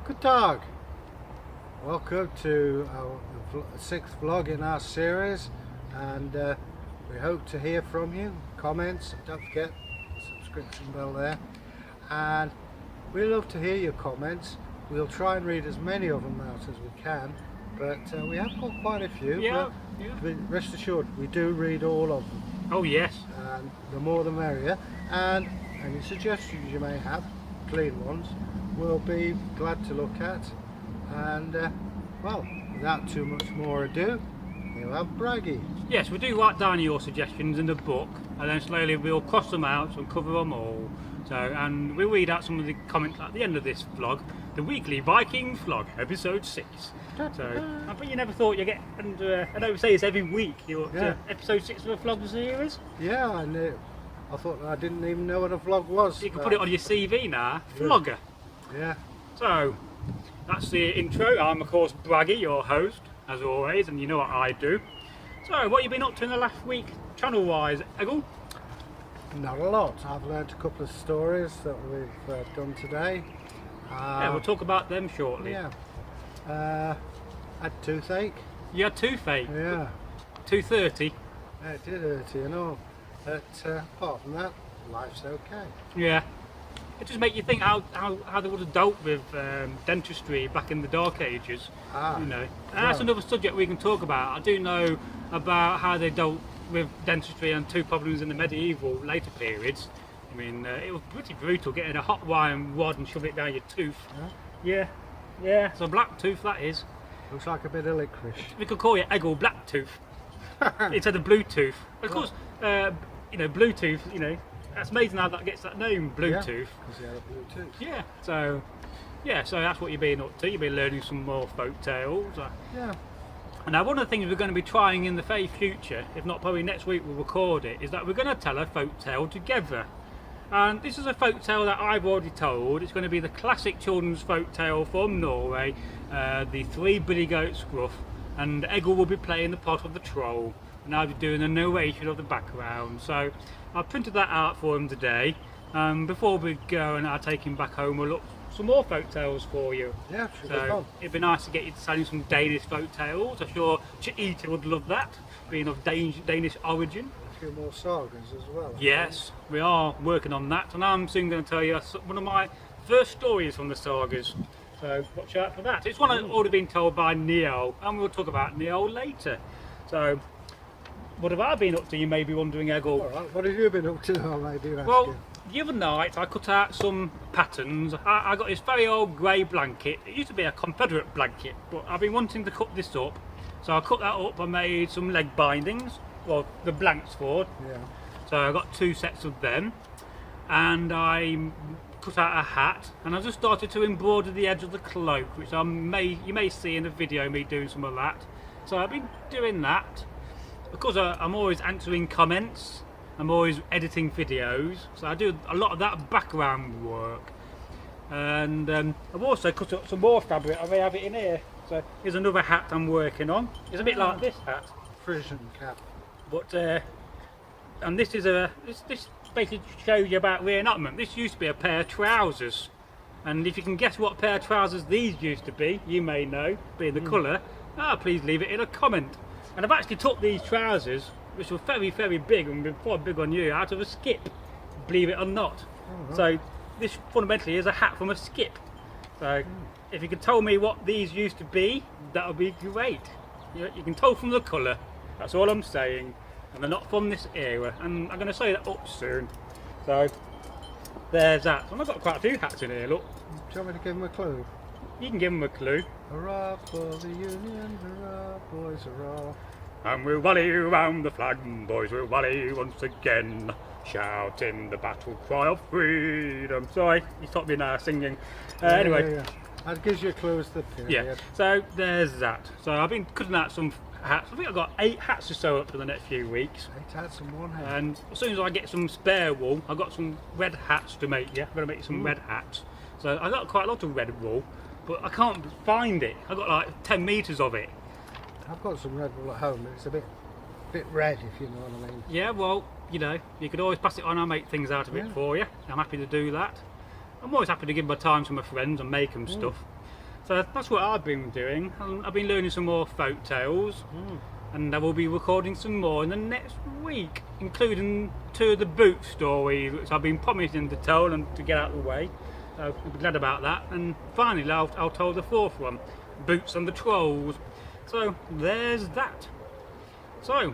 Good dog. Welcome to our sixth vlog in our series, and we hope to hear from you. Comments, don't forget the subscription bell there, and we love to hear your comments. We'll try and read as many of them out as we can, but we have got quite a few. But rest assured, we do read all of them. Oh yes. And the more the merrier. And any suggestions you may have, clean ones, we'll be glad to look at. And well, without too much more ado, you have Braggy. Yes, we do write down your suggestions in the book, and then slowly we'll cross them out and cover them all. So, and we'll read out some of the comments at the end of this vlog, the weekly Viking vlog, episode 6. So, I bet you never thought you'd get, and I don't say it's every week, you're up to episode 6 of the vlog series. Yeah, I knew. I thought I didn't even know what a vlog was. You can put it on your CV now, vlogger. Yeah. So, that's the intro. I'm of course Braggy, your host, as always, and you know what I do. So, what have you been up to in the last week, channel-wise, Eggle? Not a lot. I've learnt a couple of stories that we've done today. Yeah, we'll talk about them shortly. Yeah. Had toothache. You had toothache? Yeah. 2:30? Yeah, it did hurt, you know. But apart from that, life's okay. Yeah. It just makes you think how they would have dealt with dentistry back in the Dark Ages. You know, and that's another subject we can talk about. I do know about how they dealt with dentistry and tooth problems in the medieval later periods. I mean, it was pretty brutal getting a hot wire rod and shove it down your tooth. Yeah, yeah. So black tooth that is. Looks like a bit of licorice. We could call it Eggle black tooth instead of blue tooth. Of course, you know, Bluetooth. You know, that's amazing how that gets that name, Bluetooth. Because he had a blue tooth. Yeah. So, yeah. So that's what you've been up to. You've been learning some more folk tales. Yeah. Now, one of the things we're going to be trying in the very future, if not probably next week we'll record it, is that we're going to tell a folk tale together. And this is a folk tale that I've already told. It's going to be the classic children's folk tale from Norway, the Three Billy Goats Gruff, and Eggle will be playing the part of the troll, and I'll be doing the narration of the background. So I've printed that out for him today. Before we go and I take him back home, we'll look some more folk tales for you. Yeah, should be so fun. It'd be nice to get you to tell some Danish folk tales. I'm sure Chiita would love that, being of Danish origin. A few more sagas as well. Yes, we are working on that, and I'm soon going to tell you one of my first stories from the sagas. So watch out for that. It's one that's already been told by Neil, and we'll talk about Neil later. So, what have I been up to? You may be wondering, Eggle. All right, what have you been up to? I may be asking. Well, the other night I cut out some patterns. I got this very old grey blanket. It used to be a Confederate blanket, but I've been wanting to cut this up. So I cut that up. I made some leg bindings, well, the blanks for it. Yeah. So I got 2 sets of them, and I cut out a hat, and I just started to embroider the edge of the cloak, which you may see in the video me doing some of that. So I've been doing that. Of course, I'm always answering comments. I'm always editing videos, so I do a lot of that background work. And I've also cut up some more fabric. I may have it in here. So here's another hat I'm working on. It's a bit like this hat, Frisian cap. but and this is this basically shows you about reenactment. This used to be a pair of trousers, and if you can guess what pair of trousers these used to be, you may know, being the colour. Please leave it in a comment. And I've actually took these trousers, which were very, very big and quite big on you, out of a skip, believe it or not. So this fundamentally is a hat from a skip. So if you could tell me what these used to be, that would be great. You can tell from the colour, that's all I'm saying, and they're not from this era, and I'm going to say that up soon. So there's that. And I've got quite a few hats in here, look. Do you want me to give him a clue? You can give them a clue. Hurrah for the Union, hurrah boys, hurrah. And we'll rally round the flag, boys, we'll rally once again, shouting the battle cry of freedom. Sorry, you stopped me now singing. Anyway. Yeah. That gives you a clue as to the period. Yeah, so there's that. So I've been cutting out some hats. I think I've got 8 hats to sew up for the next few weeks. 8 hats and 1 hat. And as soon as I get some spare wool, I've got some red hats to make. Yeah, I'm going to make some red hats. So I've got quite a lot of red wool, but I can't find it. I've got like 10 metres of it. I've got some red wool at home, but it's a bit red, if you know what I mean. Yeah, well, you know, you could always pass it on. I'll make things out of it for you. I'm happy to do that. I'm always happy to give my time to my friends and make them stuff. So that's what I've been doing. I've been learning some more folk tales, and I will be recording some more in the next week, including 2 of the boot stories, which I've been promising to tell and to get out of the way. So I'm glad about that. And finally, I'll tell the 4th one, Boots and the Trolls. So there's that. So,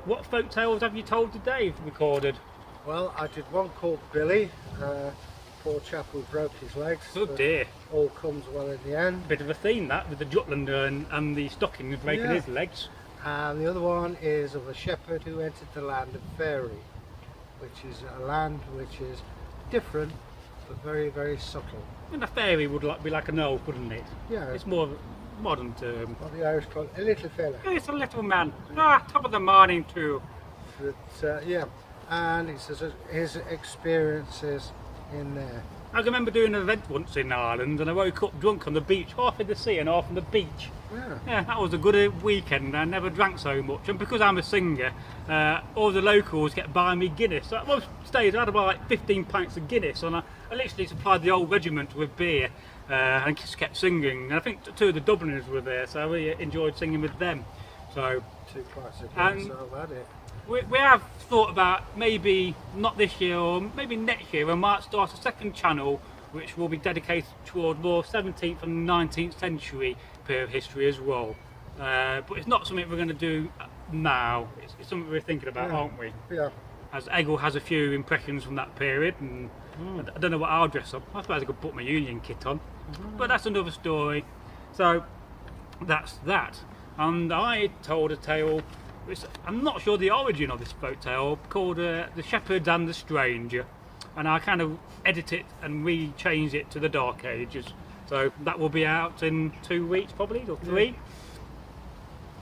what folk tales have you told today, recorded? Well, I did one called Billy, poor chap who broke his legs. Oh dear. All comes well in the end. Bit of a theme that, with the Jutlander and the stockings breaking his legs. And the other one is of a shepherd who entered the land of Fairy, which is a land which is different but very, very subtle. And a fairy would be like an elf, wouldn't it? Yeah. It's more of a modern term. What the Irish call a little fella. It's a little man. Top of the morning too. But, yeah, and he says his experiences in there. I remember doing an event once in Ireland, and I woke up drunk on the beach, half in the sea and half on the beach. Yeah, that was a good weekend. I never drank so much, and because I'm a singer, all the locals kept buying me Guinness. At one stage I had about like 15 pints of Guinness, and I literally supplied the old regiment with beer and just kept singing. And I think 2 of the Dubliners were there, so I really enjoyed singing with them. So 2 pints of Guinness, so I've had it. We have thought about maybe not this year or maybe next year we might start a second channel which will be dedicated toward more 17th and 19th century period history as well. But it's not something we're going to do now. It's something we're thinking about, aren't we? Yeah. As Eggle has a few impressions from that period, and I don't know what I'll dress up. I suppose I could put my Union kit on, but that's another story. So that's that. And I told a tale. I'm not sure the origin of this folk tale, called The Shepherd and the Stranger, and I kind of edit it and re-change it to the Dark Ages. So that will be out in 2 weeks probably, or 3. Yeah.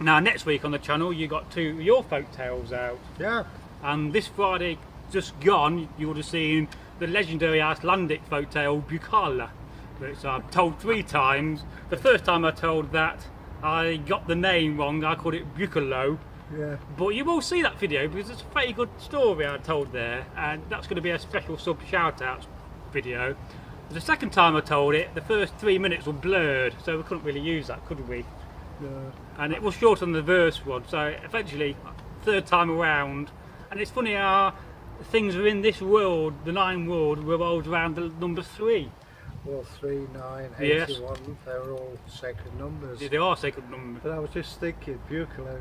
Now next week on the channel you got 2 of your folk tales out. Yeah. And this Friday just gone you would have seen the legendary Icelandic folk tale Bukala, which I've told 3 times. The first time I told that I got the name wrong, I called it Bukalo. Yeah. But you will see that video because it's a very good story I told there, and that's going to be a special sub shout out video. The second time I told it, the first 3 minutes were blurred, so we couldn't really use that, could we? No. And it was short on the verse one, so eventually, 3rd time around. And it's funny how things are in this world, the 9 world, revolves around the number 3. Well, 3, 9, 81, Yes. they're all sacred numbers. Yeah, they are sacred numbers. But I was just thinking, Bukala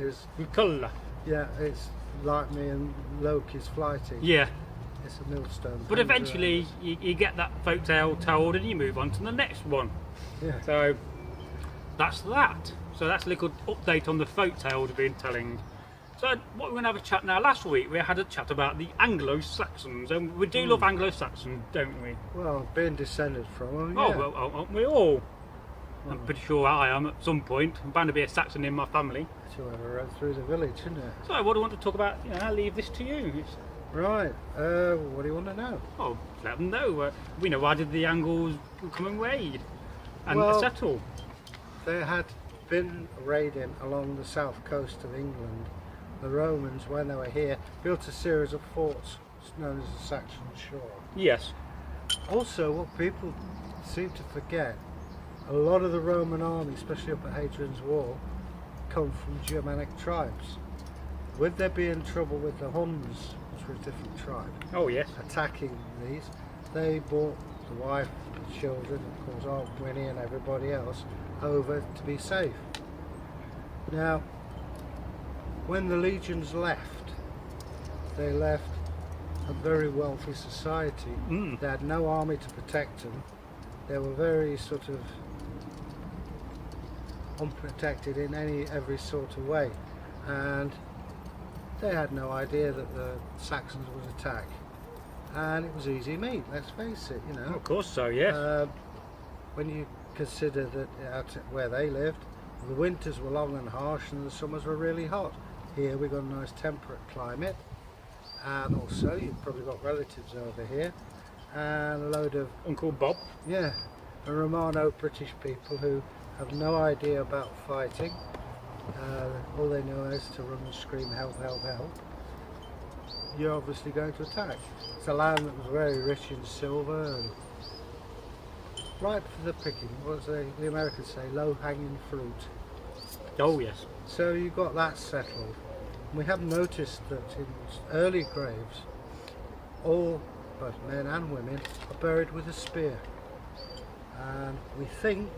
is Colour. yeah, it's like me and Loki's flighting. Yeah. It's a millstone. But eventually you get that folk tale told and you move on to the next one. Yeah. So that's that. So that's a little update on the folk tales we've been telling. So what we're going to have a chat now. Last week we had a chat about the Anglo-Saxons, and we do love Anglo-Saxons, don't we? Well, being descended from them, Oh, yeah. well, aren't we all? I'm pretty sure I am at some point. I'm bound to be a Saxon in my family. It's whoever ran through the village, isn't it? So what do you want to talk about? I'll leave this to you. Right, what do you want to know? Oh, let them know. We know why did the Angles come and raid and Well, settle? They had been raiding along the south coast of England. The Romans, when they were here, built a series of forts known as the Saxon Shore. Yes. Also, what people seem to forget, a lot of the Roman army, especially up at Hadrian's Wall, come from Germanic tribes. With there being trouble with the Huns, which were a different tribe, Oh yes. attacking these, they brought the wife, the children, of course Aunt Winnie and everybody else, over to be safe. Now, when the legions left, they left a very wealthy society. They had no army to protect them. They were very sort of unprotected in every sort of way, and they had no idea that the Saxons would attack, and it was easy meat, let's face it, you know. Of course so, yes. When you consider that out where they lived, the winters were long and harsh and the summers were really hot. Here we've got a nice temperate climate, and also you've probably got relatives over here, and a load of, Uncle Bob. yeah, a Romano British people who have no idea about fighting. All they know is to run and scream help, help, help. You're obviously going to attack. It's a land that was very rich in silver and ripe for the picking. What does the Americans say? Low-hanging fruit. Oh yes. So you got that settled. We have noticed that in early graves, all, both men and women, are buried with a spear. And we think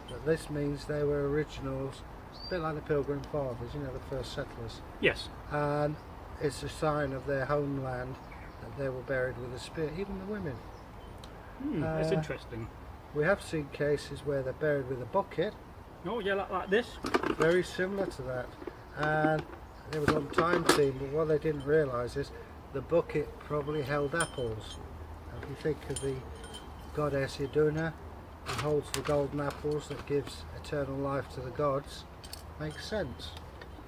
that this means they were originals, a bit like the Pilgrim Fathers, you know, the first settlers. Yes. And it's a sign of their homeland that they were buried with a spear, even the women. That's interesting. We have seen cases where they're buried with a bucket, Oh yeah, like this. very similar to that. And it was on time team, but what they didn't realise is the bucket probably held apples. And if you think of the goddess Iduna, who holds the golden apples that gives eternal life to the gods, makes sense.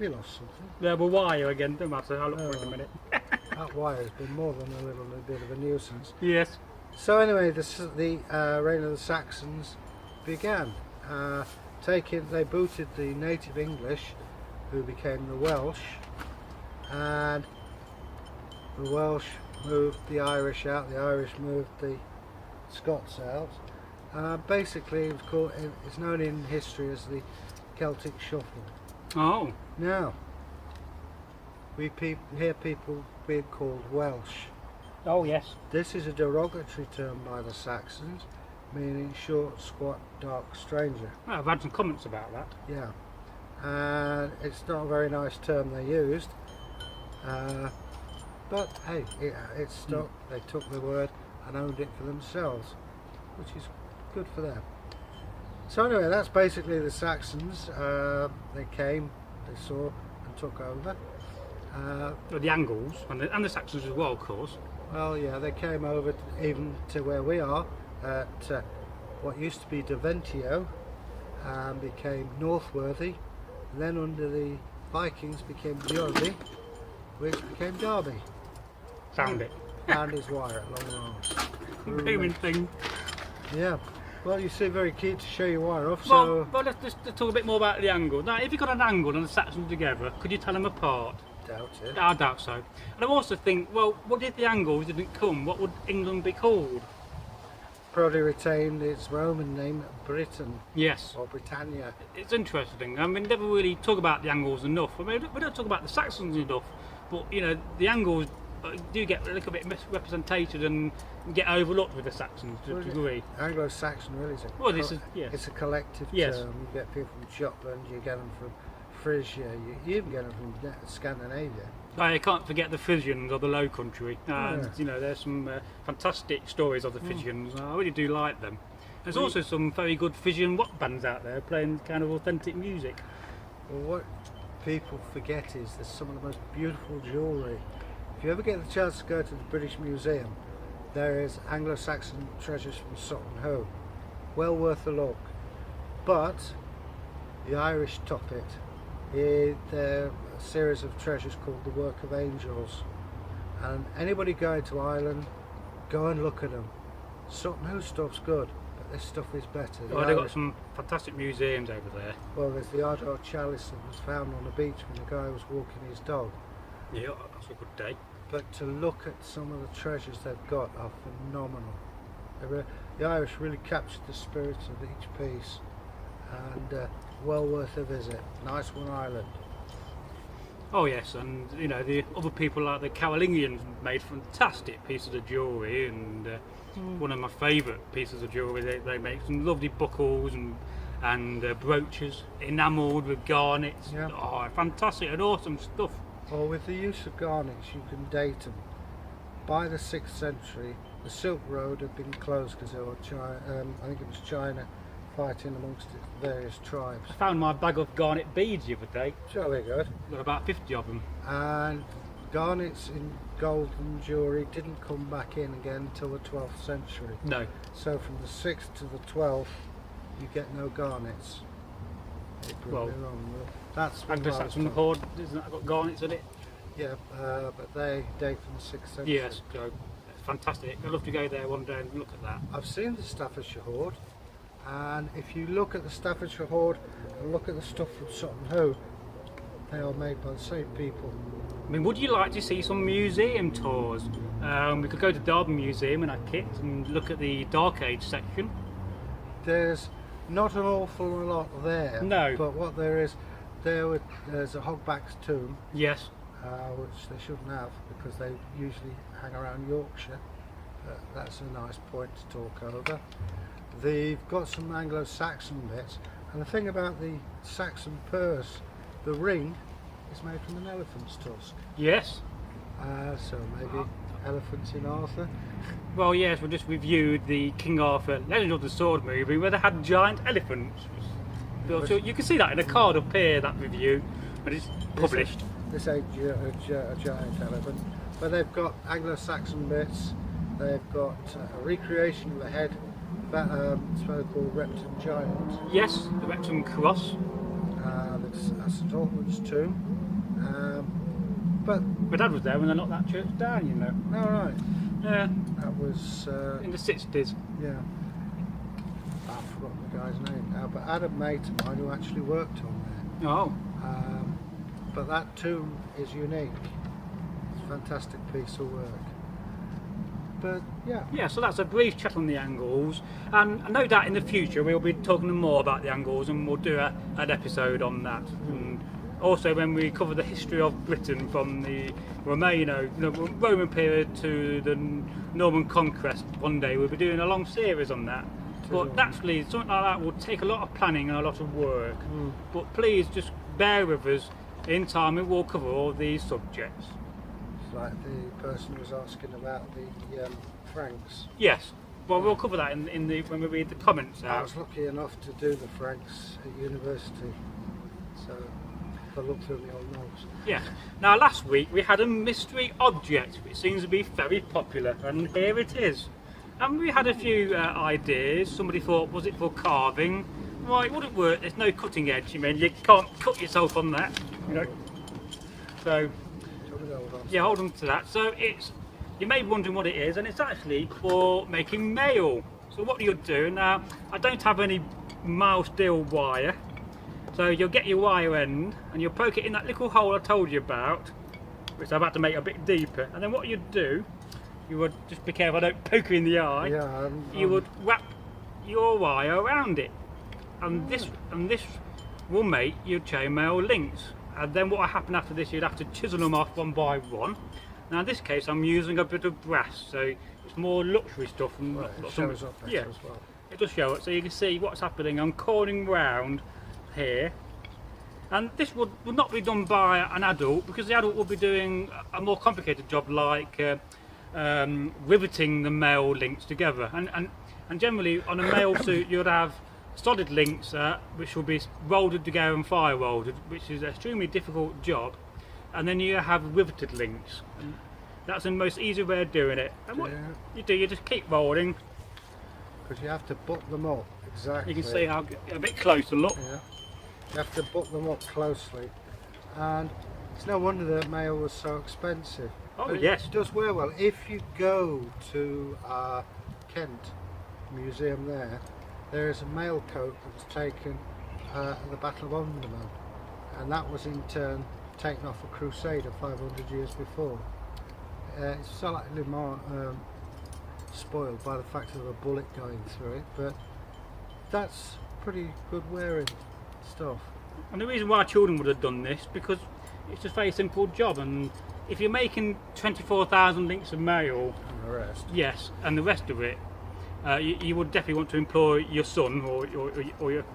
We lost something. There were wire again, don't matter, I'll look for it in a minute. That wire has been more than a little bit of a nuisance. Yes. So anyway, the reign of the Saxons began. They booted the native English, who became the Welsh, and the Welsh moved the Irish out, the Irish moved the Scots out. Basically, it's known in history as the Celtic Shuffle. Oh. Now, we hear people being called Welsh. Oh yes. This is a derogatory term by the Saxons, meaning short, squat, dark stranger. Well, I've had some comments about that. Yeah, and it's not a very nice term they used, but hey, it stuck. They took the word and owned it for themselves, which is good for them. So anyway, that's basically the Saxons. They came, they saw and took over. The Angles and the Saxons as well, of course. Well, yeah, they came over even to where we are, at what used to be Deventio, and became Northworthy. Then under the Vikings became Bede, which became Derby. Found it. Found his wire at long arms. Booming thing. Yeah. Well, you seem very keen to show your wire off, Well, so... let's just talk a bit more about the Angles. Now, if you got an Angle and a Saxon together, could you tell them apart? Doubt it. I doubt so. And I also think, well, what if the Angles didn't come? What would England be called? Probably retained its Roman name, Britain, Yes. or Britannia. It's interesting. I mean, never really talk about the Angles enough. I mean, we don't talk about the Saxons enough, but you know, the Angles do get a little bit misrepresented and get overlooked with the Saxons to a degree. Anglo-Saxon really is Well, this is yes. it's a collective Yes. term. You get people from Jutland, you get them from Frisia, you even get them from Scandinavia. I can't forget the Frisians of the Low Country. And Yeah. you know, there's some fantastic stories of the Frisians. I really do like them. There's also some very good Frisian rock bands out there playing kind of authentic music. Well, what people forget is there's some of the most beautiful jewellery. If you ever get the chance to go to the British Museum, there is Anglo-Saxon treasures from Sutton Hoo. Well worth a look. But the Irish top it. There are a series of treasures called the Work of Angels. And anybody going to Ireland, go and look at them. Sutton Hoo stuff's good, but this stuff is better. The Oh, they've got Irish- some fantastic museums over there. Well, there's the Ardagh chalice that was found on the beach when the guy was walking his dog. Yeah, that's a good day. But to look at some of the treasures they've got are phenomenal. The Irish really captured the spirit of each piece, and well worth a visit. Nice one island. Oh yes, and you know the other people like the Carolingians made fantastic pieces of jewellery, and one of my favourite pieces of jewellery. They make some lovely buckles and brooches enamelled with garnets. Yeah. Oh, fantastic and awesome stuff. Well, with the use of garnets, you can date them. By the 6th century, the Silk Road had been closed because there were I think it was China fighting amongst its various tribes. I found my bag of garnet beads the other day. Jolly good. Got about 50 of them. And garnets in gold and jewellery didn't come back in again until the 12th century. No. So from the 6th to the 12th, you get no garnets. They prove Well, me wrong. That's what I was Anglo-Saxon told. hoard, isn't that got garnets in it? Yeah, but they date from the 6th century. Yes, so it's fantastic. I'd love to go there one day and look at that. I've seen the Staffordshire hoard, and if you look at the Staffordshire hoard and look at the stuff from Sutton Hoo, they are made by the same people. I mean, would you like to see some museum tours? We could go to Derby Museum in our kit and look at the Dark Age section. there's not an awful lot there. No. But what there is, there's a hogback's tomb, Yes. which they shouldn't have because they usually hang around Yorkshire. That's a nice point to talk over. They've got some Anglo-Saxon bits, and the thing about the Saxon purse, the ring is made from an elephant's tusk. Yes. So maybe elephants in Arthur. Well, yes, we just reviewed the King Arthur Legend of the Sword movie where they had giant elephants. So you can see that in a card up here, that review, but it's published. This ain't a giant elephant, but they've got Anglo-Saxon bits. They've got a recreation of the head, it's what they call Repton Giant. Yes, the Repton Cross. That's St Albans tomb. But My dad was there when they knocked that church down, you know. all right, Yeah, that was in the 60s. yeah. I've forgotten the guy's name now, but I had a mate of mine who actually worked on there. Oh, But that tomb is unique. It's a fantastic piece of work. But yeah, yeah, so that's a brief chat on the Angles, and no doubt in the future we'll be talking more about the Angles, and we'll do an episode on that. And also when we cover the history of Britain from the Roman period to the Norman conquest, one day we'll be doing a long series on that. But naturally, something like that will take a lot of planning and a lot of work. But please just bear with us. In time, we will cover all these subjects. it's like the person was asking about the Franks. Yes, well, we'll cover that in the when we read the comments I out. was lucky enough to do the Franks at university, so I looked through the old notes. Yeah. Now, last week we had a mystery object which seems to be very popular, and here it is. And we had a few ideas. Somebody thought, was it for carving? Well, it wouldn't work. There's no cutting edge. You mean you can't cut yourself on that, you know. So yeah, hold on to that. So you may be wondering what it is, and it's actually for making mail. So what you'll do now, I don't have any mild steel wire, so you'll get your wire end and you'll poke it in that little hole I told you about, which I'm about to make a bit deeper. And then what you'd do, you would just be careful I don't poke you in the eye. Yeah, You would wrap your wire around it, and this will make your chainmail links. And then what will happen after this, you'd have to chisel them off one by one. Now in this case I'm using a bit of brass, so it's more luxury stuff. And right, it not shows up better yeah, as well. it does show it, so you can see what's happening. I'm cornering round here, and this would not be done by an adult, because the adult would be doing a more complicated job, like riveting the mail links together. And generally on a mail suit you'd have solid links which will be welded together and fire welded, which is an extremely difficult job. And then you have riveted links. And that's the most easy way of doing it. And what you do, you just keep rolling. Because you have to butt them up exactly. You can see how a bit closer look. Yeah, you have to butt them up closely, and it's no wonder that mail was so expensive. Oh But yes. it does wear well. If you go to Kent Museum there is a mail coat that was taken at the Battle of Omdurman, and that was in turn taken off a crusader 500 years before. It's slightly more spoiled by the fact of a bullet going through it, but that's pretty good wearing stuff. And the reason why children would have done this, because it's a very simple job, and if you're making 24,000 links of mail, And the rest. yes, and the rest of it, you would definitely want to employ your son, or your,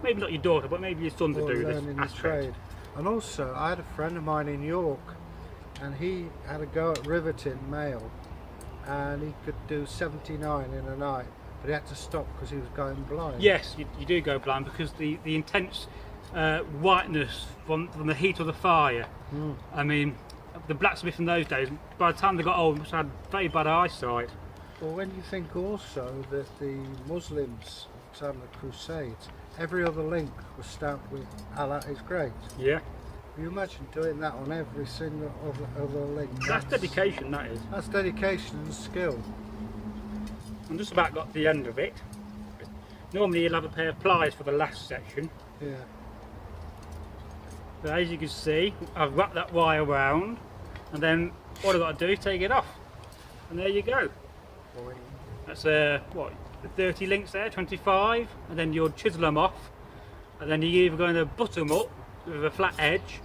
maybe not your daughter, but maybe your son to Or do this learning the aspect. trade. And also, I had a friend of mine in York, and he had a go at riveting mail, and he could do 79 in a night, but he had to stop because he was going blind. Yes, you do go blind because the intense whiteness from the heat of the fire. I mean, the blacksmith in those days, by the time they got old, must have had very bad eyesight. Well, when you think also that the Muslims at the time of the Crusades, every other link was stamped with Allah is great. Yeah, Can you imagine doing that on every single other link? that's dedication, that is. That's dedication and skill. I'm just about got the end of it. Normally you'll have a pair of pliers for the last section. Yeah. So as you can see, I've wrapped that wire around, and then all I've got to do is take it off. And there you go. Boing. That's what, 30 links there, 25, and then you'll chisel them off, and then you're either going to butt them up with a flat edge,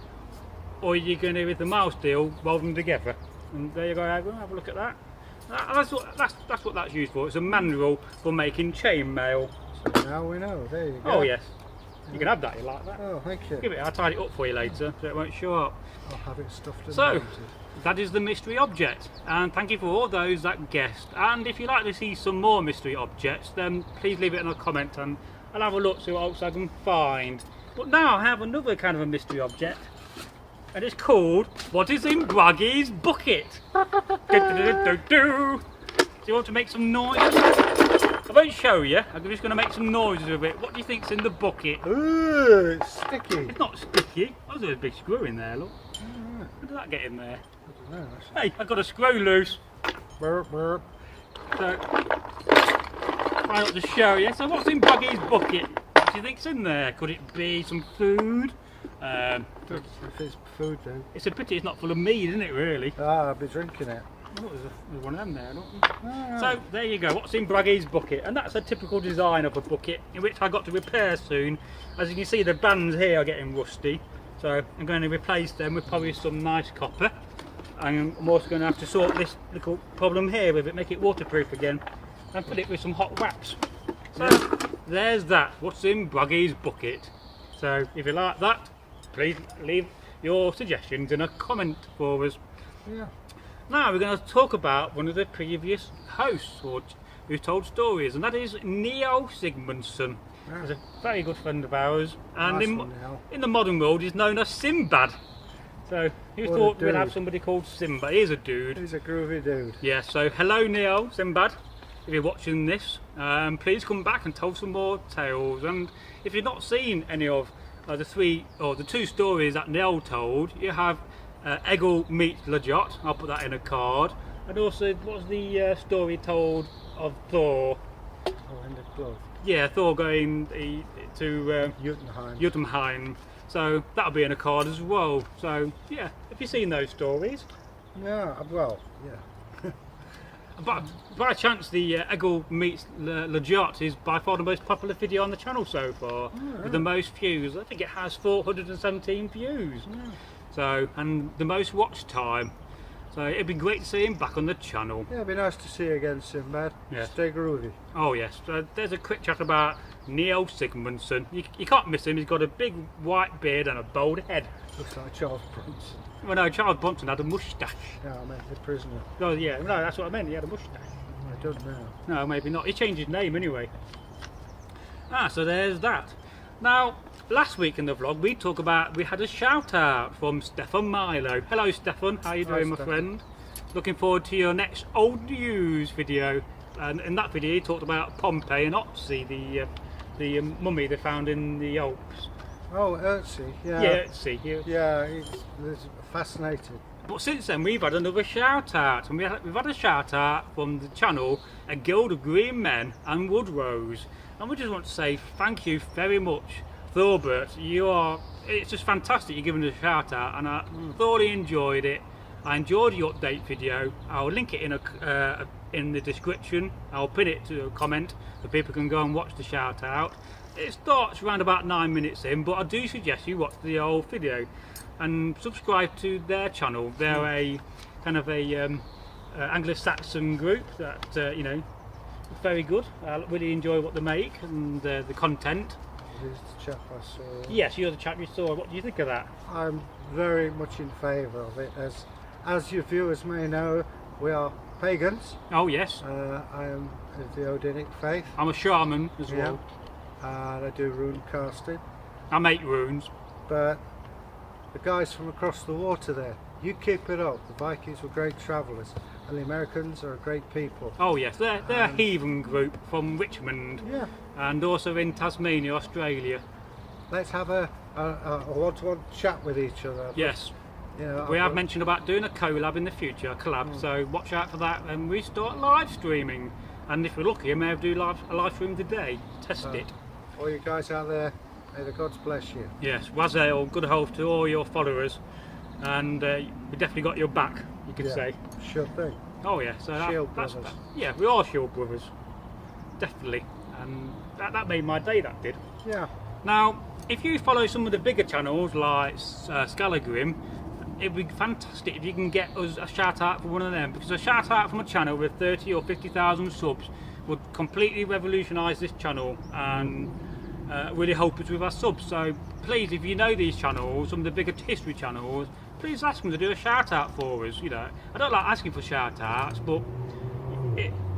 or you're going to, with the mild steel, weld them together. And there you go, Hagen, have a look at that. That's what that's used for. It's a manual for making chainmail. So now we know. There you go. Oh yes, you can have that. You like that? Oh, thank you. Give it. I'll tidy it up for you later, so it won't show up. I'll have it stuffed and So mounted. that is the mystery object, and thank you for all those that guessed. And if you'd like to see some more mystery objects, then please leave it in a comment, and I'll have a look, see what else I can find. But now I have another kind of a mystery object, and it's called "What is in Braggy's Bucket?" Do you want to make some noise? I won't show you. I'm just going to make some noises with it. What do you think's in the bucket? Ooh, it's sticky. It's not sticky. Oh, there's a big screw in there. Look. Alright. How did that get in there? I don't know, actually. Hey, I got a screw loose. Burp, burp. So, try not to show you. So, what's in Braggy's bucket? What do you think's in there? Could it be some food? If it's food, then. It's a pity it's not full of meat, isn't it? Really? Ah, I'll be drinking it. Oh, there's one of them there, look. Ah. So there you go, what's in Braggy's bucket, and that's a typical design of a bucket in which I got to repair soon. As you can see, the bands here are getting rusty, so I'm going to replace them with probably some nice copper. And I'm also going to have to sort this little problem here with it, make it waterproof again, and fill it with some hot wax. So there's that, what's in Braggy's bucket. So if you like that, please leave your suggestions in a comment for us. Yeah. Now we're going to talk about one of the previous hosts who told stories, and that is Neil Sigmundson. Yeah. He's a very good friend of ours, and Nice one, Neil. in the modern world he's known as Sinbad. So who What a thought we'd dude. have somebody called Sinbad? He's a dude. He's a groovy dude. Yeah, so hello Neil, Sinbad, if you're watching this, please come back and tell some more tales. And if you've not seen any of the two stories that Neil told, you have Eggle meets Lajot, I'll put that in a card. And also, what's the story told of Thor? Oh, in the glove. Yeah, Thor going to Jotunheim. Jotunheim. So that'll be in a card as well. So yeah, have you seen those stories? Yeah, well, yeah. But by chance, the Eggle meets Lajot is by far the most popular video on the channel so far, with the most views. I think it has 417 views. Yeah. So, and the most watch time. So it'd be great to see him back on the channel. Yeah, it'd be nice to see you again, Sinbad. Yeah. Stay groovy. Oh yes, so there's a quick chat about Neil Sigmundson. You can't miss him, he's got a big white beard and a bald head. Looks like Charles Bronson. Well no, Charles Bronson had a moustache. Yeah, I meant the prisoner. Oh yeah, no, that's what I meant, he had a moustache. I don't know. No, maybe not, he changed his name anyway. So there's that. Now, last week in the vlog we had a shout out from Stefan Milo. Hello Stefan, how you doing, my Stefan. friend? Looking forward to your next old news video. And in that video he talked about Pompeii and Otzi, the mummy they found in the Alps. Oh, Ertzi, yeah. Yeah, Otzi. Yeah, he's fascinated. But since then we've had another shout out, and we've had a shout out from the channel A Guild of Green Men and Woodrose. And we just want to say thank you very much, Thorbert. It's just fantastic you're giving us a shout out, and I thoroughly enjoyed it. I enjoyed your update video. I'll link it in the description. I'll pin it to a comment so people can go and watch the shout out. It starts around about 9 minutes in, but I do suggest you watch the whole video and subscribe to their channel. They're a kind of a Anglo-Saxon group that very good. I really enjoy what they make and the content. He's the chap I saw. Yes, you're the chap you saw. What do you think of that? I'm very much in favour of it. As your viewers may know, we are pagans. Oh yes, I am of the Odinic faith. I'm a shaman as well. And I do rune casting. I make runes. But the guys from across the water there, you keep it up. The Vikings were great travellers, and the Americans are a great people. Oh yes, they're a heathen group from Richmond, Yeah. and also in Tasmania, Australia. Let's have a one-to-one chat with each other. Yes, You know, we I've have got- mentioned about doing a collab in the future, so watch out for that. And we start live streaming, and if we're lucky, I may have do a live stream today. Test it. All you guys out there, may the gods bless you. Yes, Wazel, good health to all your followers, and we definitely got your back, you could say. Sure thing. Oh yeah, so Shield that's brothers. yeah, we are shield brothers. definitely, and that made my day, that did. Yeah. Now, if you follow some of the bigger channels like Scalagrim, it'd be fantastic if you can get us a shout out for one of them, because a shout out from a channel with 30 or 50,000 subs would completely revolutionise this channel and really help us with our subs. So please, if you know these channels, some of the bigger history channels, please ask them to do a shout out for us. You know, I don't like asking for shout outs, but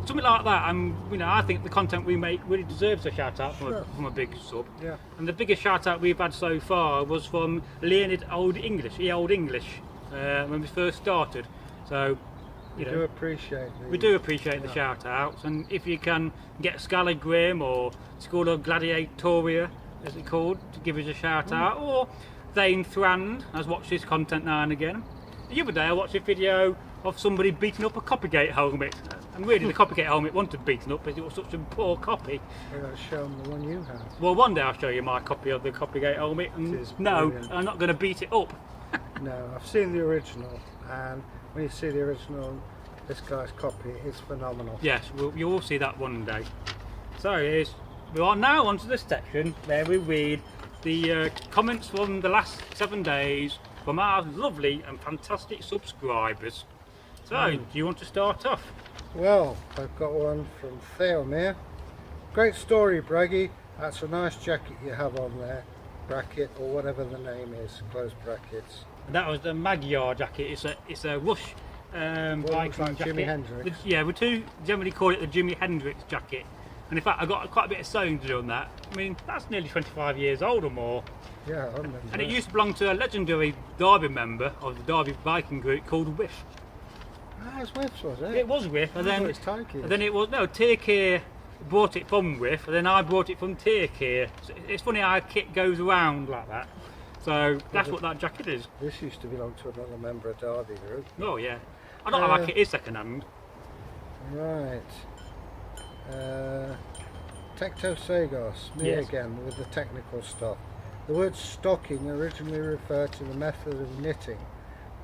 something like that, and you know, I think the content we make really deserves a shout out from a big sub. Yeah. And the biggest shout out we've had so far was from Leonard Old English, when we first started. So you know, we do appreciate the shout outs, and if you can get Scalagrim or School of Gladiatoria, as it's called, to give us a shout out, or Thane Thrand has watched this content now and again. The other day I watched a video of somebody beating up a Copygate helmet, and really the Copygate helmet wanted beaten up because it was such a poor copy. You've got to show them the one you have. Well, one day I'll show you my copy of the Copygate helmet, and no, brilliant. I'm not going to beat it up. No, I've seen the original, and when you see the original, this guy's copy is phenomenal. Yes, you will see that one day. So we are now onto the section where we read the comments from the last 7 days from our lovely and fantastic subscribers. So, do you want to start off? Well, I've got one from Theomir. Great story, Braggy. That's a nice jacket you have on there. Bracket, or whatever the name is, close brackets. That was the Magyar jacket. It's a Rush Viking like jacket. Jimi Hendrix. Yeah, we do generally call it the Jimi Hendrix jacket. And in fact, I got quite a bit of sewing to do on that. I mean, that's nearly 25 years old or more. Yeah, I remember. And it used to belong to a legendary Derby member of the Derby Viking group called Whiff. Ah, it's Whiff's, was it? It was Whiff, and then it was Tirkir bought it from Whiff, and then I bought it from Tirkir. So it's funny how a kit goes around like that. So that's what that jacket is. This used to belong to another member of Derby group. Oh yeah, I don't know like it is second hand. Right. Tecto Sagas, me Yes. again with the technical stuff. The word stocking originally referred to the method of knitting,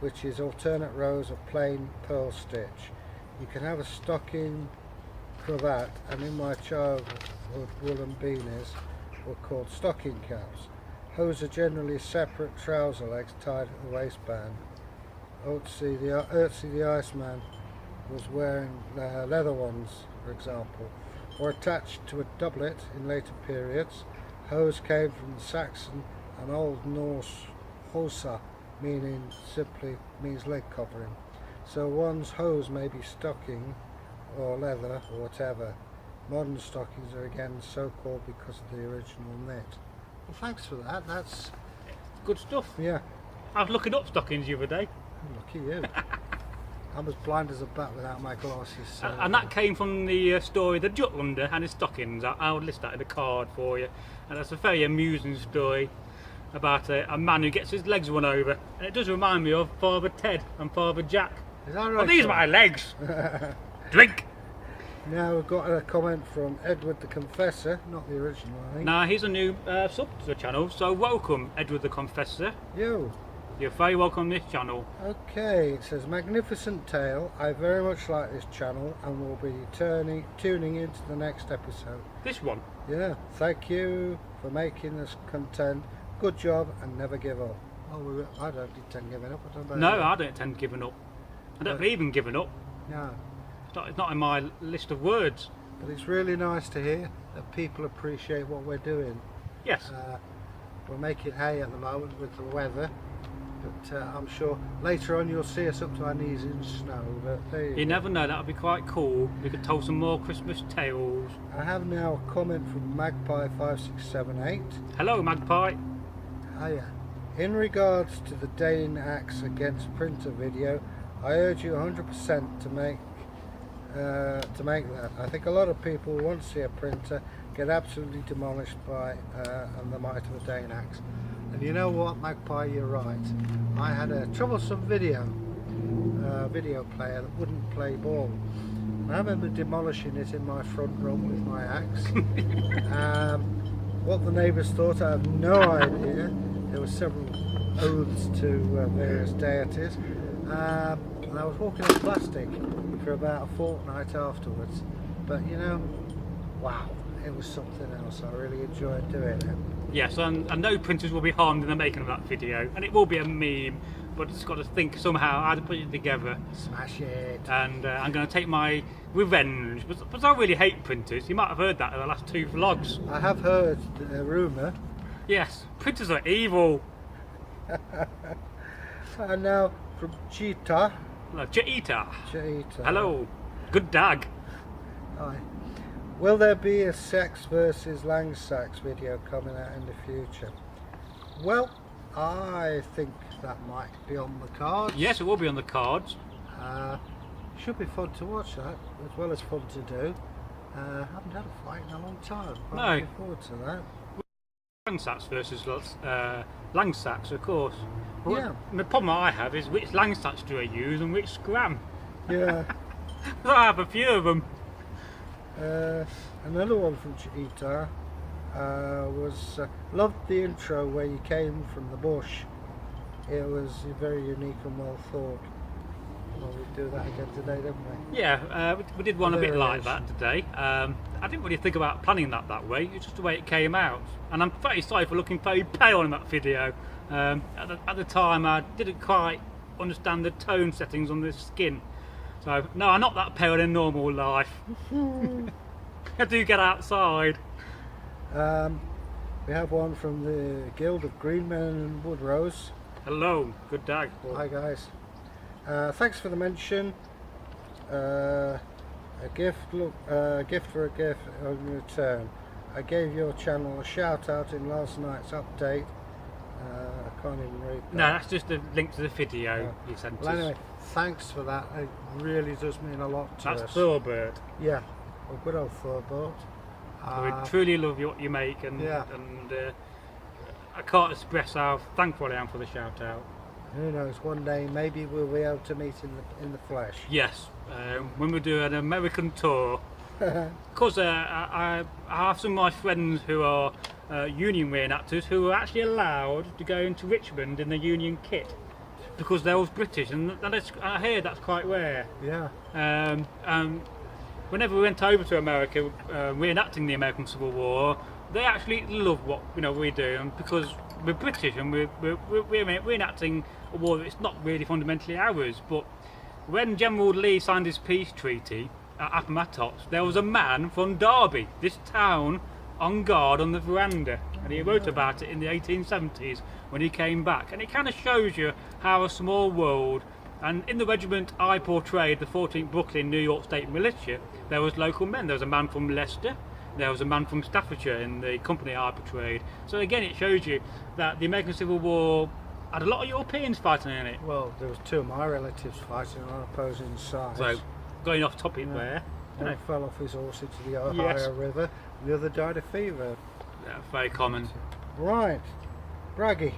which is alternate rows of plain pearl stitch. You can have a stocking cravat, and in my childhood woolen beanies were called stocking caps. Hose are generally separate trouser legs tied at the waistband. Ötzi the Iceman was wearing leather ones, for example, or attached to a doublet in later periods. Hose came from the Saxon and Old Norse hosa, simply means leg covering. So one's hose may be stocking or leather or whatever. Modern stockings are again so called because of the original knit. Well, thanks for that. That's Good stuff. yeah. I was looking up stockings the other day, Lucky you. I'm as blind as a bat without my glasses. So. and that came from the story The Jutlander and his stockings. I'll list that in a card for you, and that's a very amusing story about a man who gets his legs run over, and it does remind me of Father Ted and Father Jack. Is that right? Well, these are my legs. Drink. Now we've got a comment from Edward the Confessor, not the original, I think. Now he's a new sub to the channel, so welcome, Edward the Confessor. Yo. You're very welcome on this channel. Okay, it says magnificent tale. I very much like this channel and will be tuning into the next episode. This one. Yeah, thank you for making this content. Good job and never give up. Oh, I don't intend giving up. I don't know. No, I don't intend giving up. I don't believe in giving up. No. It's not in my list of words. But it's really nice to hear that people appreciate what we're doing. Yes. We're making hay at the moment with the weather, but I'm sure later on you'll see us up to our knees in snow. But there You never know, that would be quite cool. We could tell some more Christmas tales. I have now a comment from Magpie5678. Hello, Magpie. Hiya. In regards to the Dane axe against printer video, I urge you 100% to make that. I think a lot of people who want to see a printer get absolutely demolished by the might of a Dane axe. And you know what, Magpie, you're right. I had a troublesome video player that wouldn't play ball. I remember demolishing it in my front room with my axe. What the neighbours thought, I have no idea. There were several oaths to various deities. And I was walking on plastic for about a fortnight afterwards. But you know, wow, it was something else. I really enjoyed doing it. Yes, and no printers will be harmed in the making of that video, and it will be a meme, but it's got to think somehow how to put it together. Smash it. And I'm going to take my revenge, but I really hate printers. You might have heard that in the last 2 vlogs. I have heard the rumour. Yes, printers are evil. And now from Cheetah. Cheetah. Cheetah. Hello. Good dag. Hi. Will there be a Sax versus Lang-Sax video coming out in the future? Well, I think that might be on the cards. Yes, it will be on the cards. Should be fun to watch that, as well as fun to do. Haven't had a fight in a long time. No. Looking forward to that. Lang-Sax versus Lang-Sax, of course. Well, Yeah. the problem I have is which Lang-Sax do I use and which scram? Yeah. I have a few of them. Another one from Cheetah was loved the intro where you came from the bush. It was very unique and well thought. Well, we'd do that again today, didn't we? Yeah, we did one a bit like Variation. that today. I didn't really think about planning that way. It's just the way it came out, and I'm very sorry for looking very pale in that video. At the time, I didn't quite understand the tone settings on the skin. So no, I'm not that pale in normal life. I do get outside. We have one from the Guild of Green Men and Woodrose. Hello, good dag. Hi guys. Thanks for the mention. A gift for a gift in return. I gave your channel a shout out in last night's update. I can't even read that. No, that's just a link to the video you sent Well, us. anyway, thanks for that. It really does mean a lot to That's us. Thunderbird. Yeah, a good old Thunderbird. We truly love what you make, and Yeah. I can't express how thankful I am for the shout out. Who knows? One day maybe we'll be able to meet in the flesh. Yes, when we do an American tour, because I have some of my friends who are Union reenactors who are actually allowed to go into Richmond in the Union kit because they're all British, and I hear that's quite rare. Yeah. Whenever we went over to America reenacting the American Civil War, they actually love what we do, and because we're British and we're reenacting a war that's not really fundamentally ours. But when General Lee signed his peace treaty at Appomattox, there was a man from Derby, this town, on guard on the veranda, and he wrote about it in the 1870s when he came back, and it kind of shows you how a small world. And in the regiment I portrayed, the 14th Brooklyn New York State Militia, there was local men. There was a man from Leicester, there was a man from Staffordshire in the company I portrayed. So again, it shows you that the American Civil War had a lot of Europeans fighting in it. Well, there was two of my relatives fighting on opposing sides. So, going off topic there, One fell off his horse into the Ohio Yes. River, and the other died of fever. very common. Right, Braggy.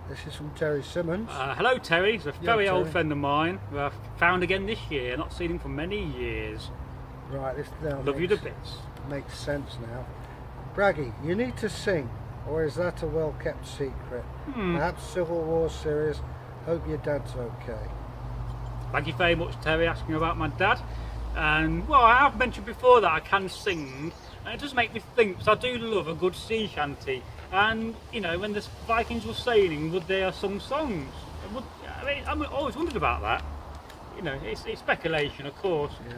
This is from Terry Simmons. Hello Terry, he's a very old Terry. friend of mine who I've found again this year, not seen him for many years. Right, this now Love you to bits. makes sense now. Braggy, you need to sing, or is that a well-kept secret? Perhaps Civil War series. Hope your dad's okay. Thank you very much, Terry, asking about my dad. And well, I have mentioned before that I can sing, and it does make me think, because I do love a good sea shanty. And you know, when the Vikings were sailing, would they have sung songs? I'm always wondered about that. You know, it's speculation, of course. Yeah.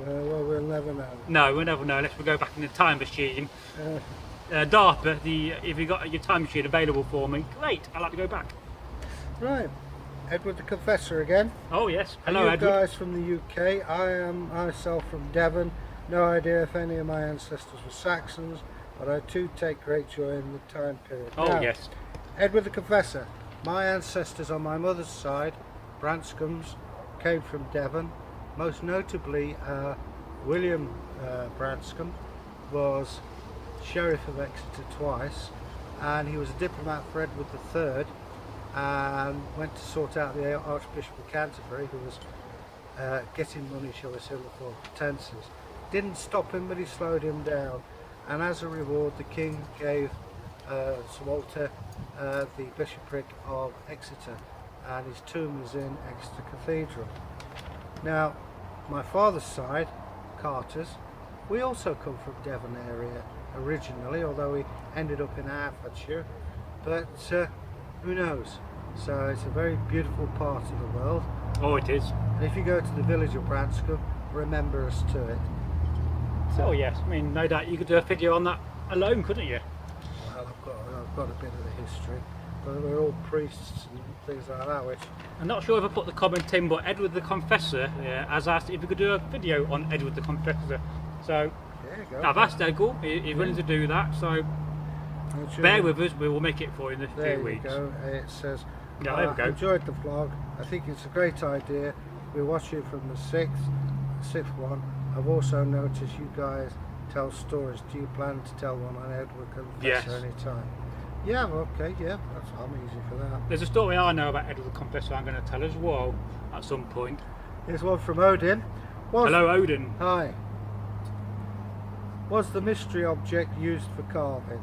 Well, we'll never know. No, we'll never know unless we go back in the time machine. DARPA, if you got your time machine available for me, great. I'd like to go back. Right, Edward the Confessor again. Oh yes, Are hello you Edward. guys from the UK? I am myself from Devon. No idea if any of my ancestors were Saxons, but I too take great joy in the time period. Oh Now, yes. Edward the Confessor. My ancestors on my mother's side, Branscombs, came from Devon. Most notably, William Branscombe was Sheriff of Exeter twice, and he was a diplomat for Edward III, and went to sort out the Archbishop of Canterbury, who was getting money, shall we say, for pretences. Didn't stop him, but he slowed him down, and as a reward the king gave Sir Walter the bishopric of Exeter, and his tomb is in Exeter Cathedral. Now, my father's side, Carter's, We also come from Devon area originally, although we ended up in Hertfordshire, but who knows? So it's a very beautiful part of the world. Oh, it is. And if you go to the village of Branscombe, remember us to it. Oh yes, I mean, no doubt you could do a video on that alone, couldn't you? Well, I've got a bit of the history, but we're all priests and things like that, which... I'm not sure if I put the comment in, but Edward the Confessor has asked if we could do a video on Edward the Confessor. So There you go. I've asked Edgar, he's willing to do that, so bear with us, we will make it for you in a There few you weeks. go. It says, Yeah, there we go. enjoyed the vlog. I think it's a great idea. We watch you from the sixth one. I've also noticed you guys tell stories. Do you plan to tell one on Edward Confessor Yes. anytime? Yeah, well, okay, yeah, I'm easy for that. There's a story I know about Edward the Confessor I'm going to tell as well at some point. Here's one from Odin. Hello, Odin. Hi. Was the mystery object used for carving?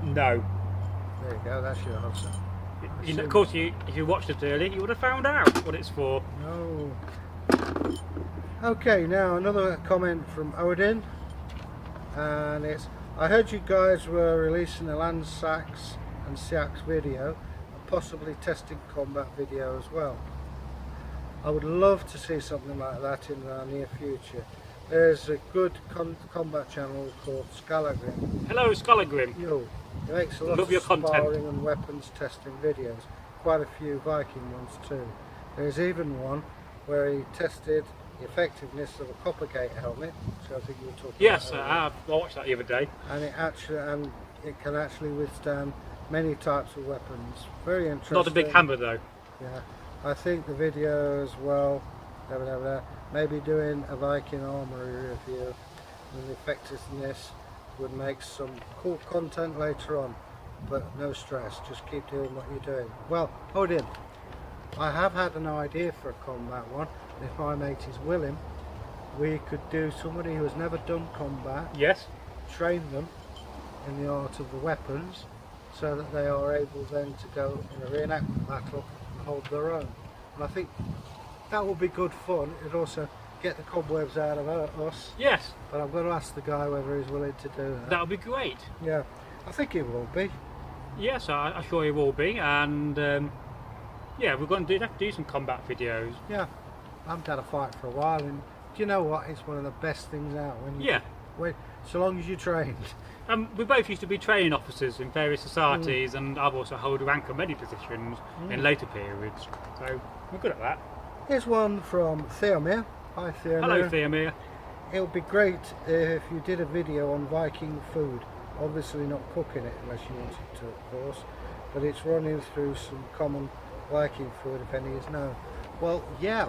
No. There you go, that's your answer. Of course, if you watched it earlier, you would have found out what it's for. No. Okay, now another comment from Odin, and it's, I heard you guys were releasing a Land-Sax and Seax video, and possibly testing combat video as well. I would love to see something like that in the near future. There's a good combat channel called Scalagrim. Hello, Skulligrim. He makes a lot Love of your sparring content. and weapons testing videos. Quite a few Viking ones too. There's even one where he tested the effectiveness of a Coppergate helmet, which I think you were talking Yes, about. I have. I watched that the other day. And it can actually withstand many types of weapons. Very interesting. Not a big hammer though. Yeah, I think the video as well. Maybe doing a Viking armory review and the effectiveness would make some cool content later on, but no stress, just keep doing what you're doing. Well, Odin, I have had an idea for a combat one. If my mate is willing, we could do somebody who has never done combat, Yes. train them in the art of the weapons so that they are able then to go in a reenactment battle and hold their own. And I think that would be good fun. It'd also get the cobwebs out of us, Yes, but I've got to ask the guy whether he's willing to do that. that would be great. Yeah, I think he will be. Yes, I'm sure he will be, and yeah, we're going to do some combat videos. Yeah, I haven't had a fight for a while, and do you know what? It's one of the best things out when you, Yeah. so long as you're trained. We both used to be training officers in various societies, and I've also held rank and many positions in later periods, so we're good at that. Here's one from Theomir. Hi Theomir. Hello, Theomir. It would be great if you did a video on Viking food. Obviously not cooking it unless you wanted to, of course, but it's running through some common Viking food if any is known. Well, yeah,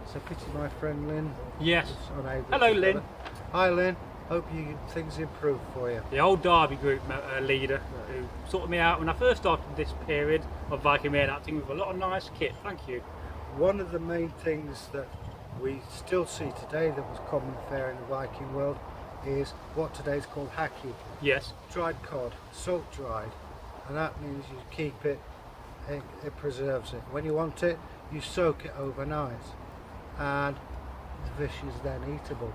it's a pity my friend Lynn Yes. is unable Hello, to Lynn. do it. Hi Lynn, hope things improve for you. The old Derby group leader who sorted me out when I first started this period of Viking reenacting with a lot of nice kit. Thank you. One of the main things that we still see today that was common fare in the Viking world is what today is called hacky. Yes. Dried cod, salt dried, and that means you keep it, it preserves it. When you want it, you soak it overnight, and the fish is then eatable.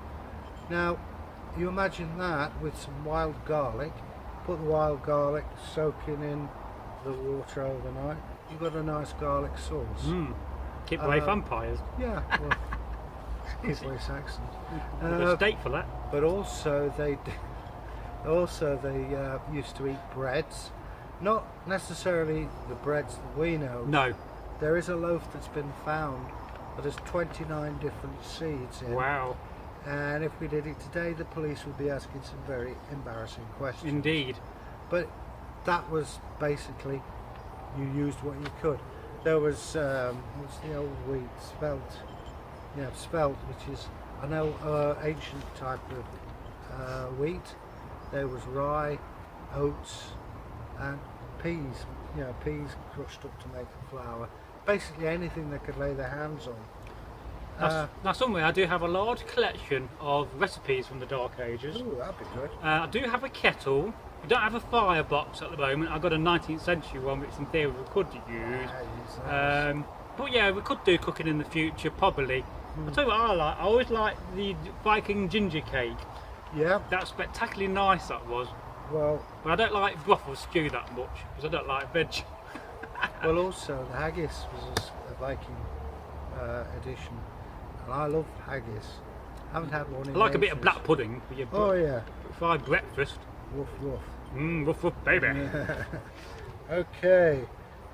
Now, you imagine that with some wild garlic, put the wild garlic soaking in the water overnight, you've got a nice garlic sauce. Keep away vampires. Yeah, well, he's very Saxon. There's a steak for that. But also they used to eat breads, not necessarily the breads that we know. No. There is a loaf that's been found that has 29 different seeds in. Wow. And if we did it today, the police would be asking some very embarrassing questions. Indeed. But that was basically, you used what you could. There was what's the old wheat, spelt. Yeah, spelt, which is an ancient type of wheat. There was rye, oats, and peas. You know, peas crushed up to make a flour. Basically anything they could lay their hands on. Now, somewhere I do have a large collection of recipes from the Dark Ages. Ooh, that'd be good. I do have a kettle. I don't have a firebox at the moment. I've got a 19th century one, which in theory we could use. Yeah, But yeah, we could do cooking in the future, probably. I'll tell you what I like. I always like the Viking ginger cake. Yeah, That's spectacularly nice, that was. well, But I don't like broth or stew that much because I don't like veg. well, also the haggis was a Viking edition, and I love haggis. I haven't had one in I like a bit of ages. black pudding for your Oh yeah, fried breakfast. woof woof. Woof woof, baby. Okay,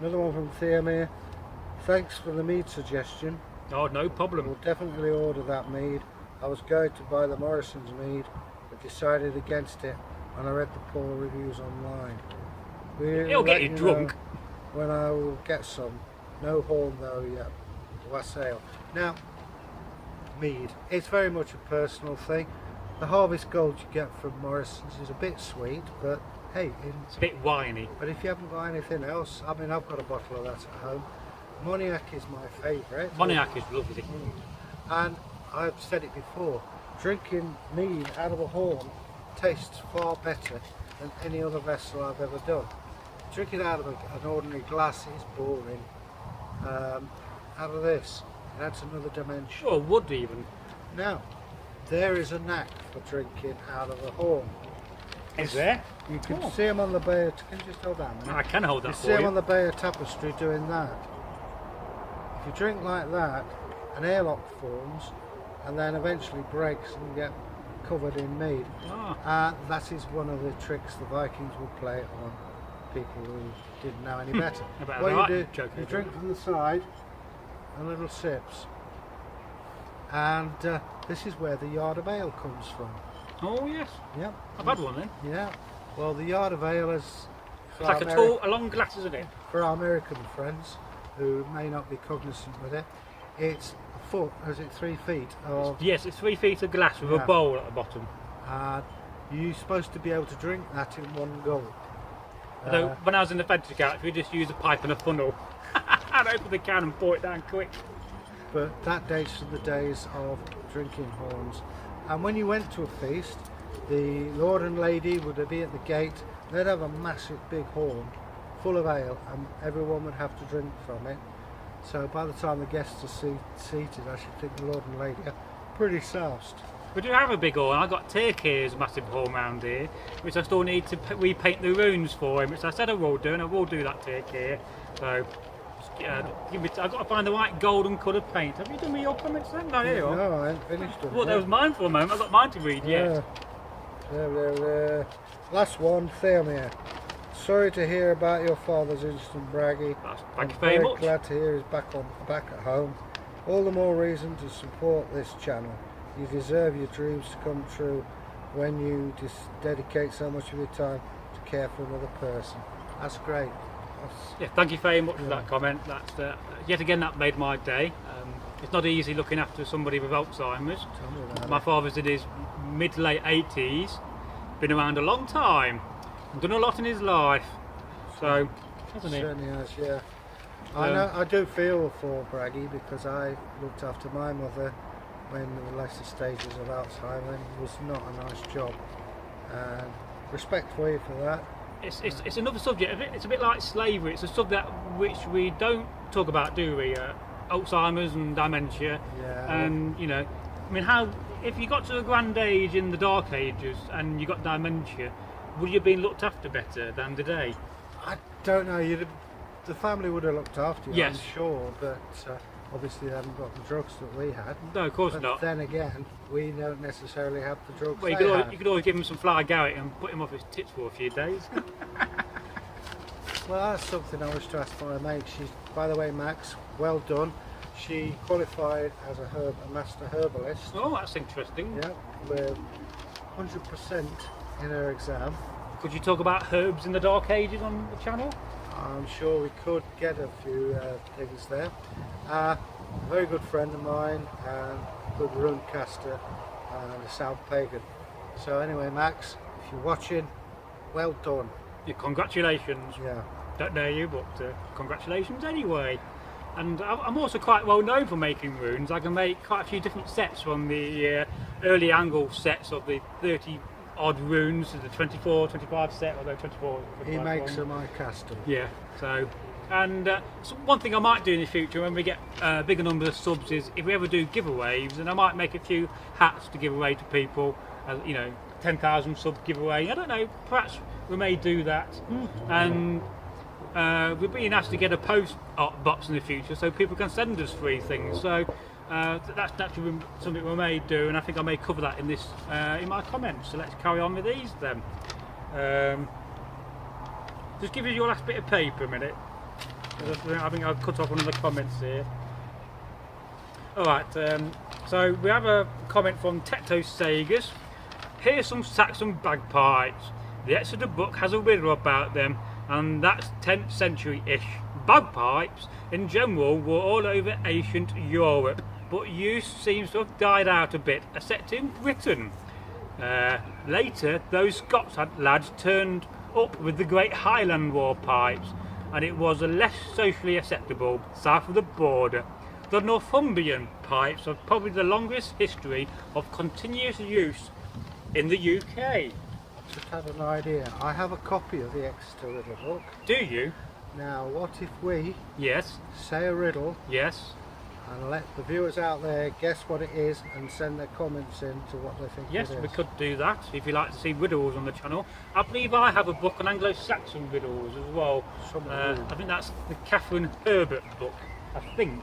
another one from Theam here. Thanks for the mead suggestion. Oh, no We'll problem. definitely order that mead. I was going to buy the Morrison's mead, but decided against it when I read the poor reviews online. It'll get you drunk. When I will get some. No horn though yet. Wassail. Now, mead. It's very much a personal thing. The Harvest Gold you get from Morrison's is a bit sweet, but hey, It's a bit winey. but if you haven't got anything else, I mean, I've got a bottle of that at home. Moniac is my favourite. Moniac is lovely. And I've said it before, drinking mead out of a horn tastes far better than any other vessel I've ever done. Drinking out of an ordinary glass is boring. Out of this, it adds another dimension. Or wood even. Now, there is a knack for drinking out of a horn. Is there? You can Oh. see them on the Bay of, can you just hold that a minute? I can hold You that see for them on you. the Bay of Tapestry doing that. If you drink like that, an airlock forms and then eventually breaks and you get covered in mead. Ah, That is one of the tricks the Vikings would play on people who didn't know any better. About What right, you do, joking. you drink from the side, and little sips. And this is where the yard of ale comes from. oh yes. Yep. I've had one then. Yeah. Well, the yard of ale is It's like a long glass, isn't it? for our American friends who may not be cognizant with it, it's a foot, is it 3 feet of, Yes, it's 3 feet of glass with Yeah. a bowl at the bottom. you're supposed to be able to drink that in one gulp. Although when I was in the fantasy couch, we just used a pipe and a funnel. I'd open the can and pour it down quick. But that dates from the days of drinking horns. And when you went to a feast, the lord and lady would be at the gate, they'd have a massive big horn full of ale and everyone would have to drink from it. So by the time the guests are seated, I should think the lord and lady are pretty soused. We do have a big horn. I've got Turkey's massive horn round here, which I still need to repaint the runes for him, which I said I will do, and I will do that Turkey. So, I've got to find the right golden coloured paint. Have you done me your comments then? No, here you are. No, I ain't finished them. Well, that was mine for a moment. I've got mine to read yet. There. Last one, Theomir. Sorry to hear about your father's instant braggy. Thank you I'm very much. glad to hear he's back at home. All the more reason to support this channel. You deserve your dreams to come true when you dedicate so much of your time to care for another person. That's great. Yeah, thank you very much for that comment. That's yet again that made my day. It's not easy looking after somebody with Alzheimer's. Tell me about My it. father's in his mid to late 80s, been around a long time, and done a lot in his life. So, hasn't he? Certainly has, yeah. I do feel for Braggy because I looked after my mother when in the later stages of Alzheimer's. It was not a nice job. And respect for you for that. It's another subject. It's a bit like slavery. It's a subject which we don't talk about, do we? Alzheimer's and dementia. Yeah. And you know, I mean, how if you got to a grand age in the Dark Ages and you got dementia, would you have been looked after better than today? I don't know. The family would have looked after you, Yes. I'm sure, but obviously they haven't got the drugs that we had. No, of course But not. then again, we don't necessarily have the drugs Well, they had. you could always give him some flour Garrett and put him off his tits for a few days. Well, that's something I wish to ask my mate. She's, by the way, Max, well done. She qualified as a master herbalist. Oh, that's interesting. Yeah, with 100% in her exam. Could you talk about herbs in the Dark Ages on the channel? I'm sure we could get a few things there. A very good friend of mine, and good rune caster, and a sound pagan. So anyway, Max, if you're watching, well done. Yeah, congratulations. Yeah. Don't know you, but congratulations anyway. And I'm also quite well known for making runes. I can make quite a few different sets from the early angle sets of the 30 odd runes to the 24, 25 set, although 24. He makes them, I cast them. Yeah, so And so one thing I might do in the future when we get a bigger number of subs is if we ever do giveaways, and I might make a few hats to give away to people, 10,000 sub giveaway. I don't know, perhaps we may do that. And we're being asked to get a post box in the future so people can send us free things. So that's naturally something we may do, and I think I may cover that in this in my comments. So let's carry on with these then. Just give us your last bit of paper a minute. I think I've cut off one of the comments here. Alright, so we have a comment from Sagas. Here's some Saxon bagpipes. The Exeter book has a riddle about them, and that's 10th century-ish. Bagpipes in general were all over ancient Europe, but use seems to have died out a bit, except in Britain. Later, those Scots lads turned up with the great Highland war pipes, and it was less socially acceptable south of the border. The Northumbrian pipes have probably the longest history of continuous use in the UK. Just had an idea. I have a copy of the Exeter riddle book. Do you? Now, what if we Yes. say a riddle Yes. and let the viewers out there guess what it is and send their comments in to what they think Yes, it is? we could do that if you like to see riddles on the channel. I believe I have a book on Anglo-Saxon riddles as well. I think that's the Catherine Herbert book, I think.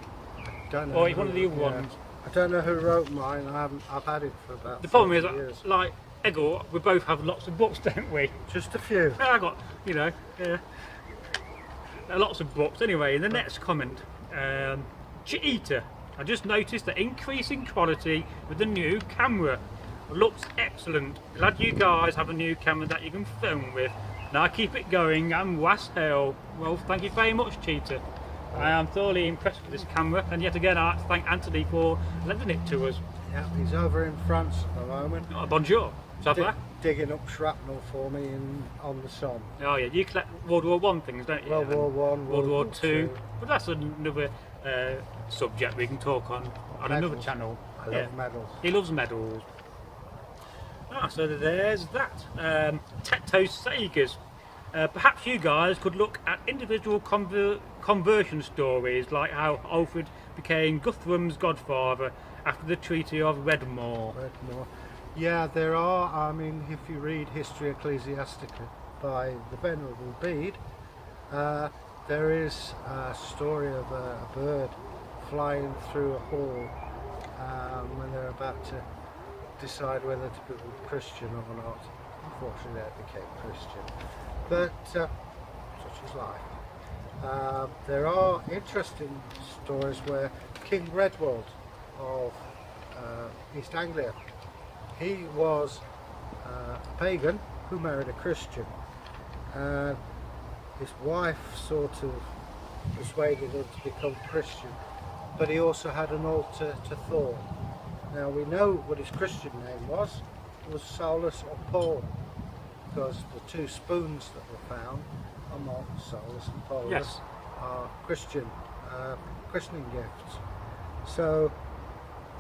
Don't know Or it's one of the other ones. I don't know who wrote mine. I've had it for about The problem is, 40 years. like Egor, we both have lots of books, don't we? Just a few. I got, lots of books. Anyway, in the next comment, Cheetah. I just noticed the increasing quality with the new camera. Looks excellent. Glad you guys have a new camera that you can film with. Now keep it going and was hell. Well, thank you very much, Cheetah. I am thoroughly impressed with this camera, and yet again I'd like to thank Anthony for lending it to us. Yeah, he's over in France at the moment. Oh, bonjour. Ça va? Digging up shrapnel for me on the Somme. Oh yeah, you collect World War One things, don't you? World War One, World War Two. But that's another subject we can talk on another Medals. channel. I love medals. He loves medals. So there's that. Sagas. Perhaps you guys could look at individual conversion stories, like how Alfred became Guthrum's godfather after the Treaty of Redmore. Yeah, there are. I mean, if you read History Ecclesiastical by the Venerable Bede, there is a story of a bird flying through a hall when they're about to decide whether to become Christian or not. Unfortunately, they became Christian. But such is life. There are interesting stories where King Redwold of East Anglia, he was a pagan who married a Christian. His wife sort of persuaded him to become Christian, but he also had an altar to Thor. Now we know what his Christian name was. It was Saulus or Paul, because the two spoons that were found among Saulus and Paulus Yes. are Christian christening gifts. So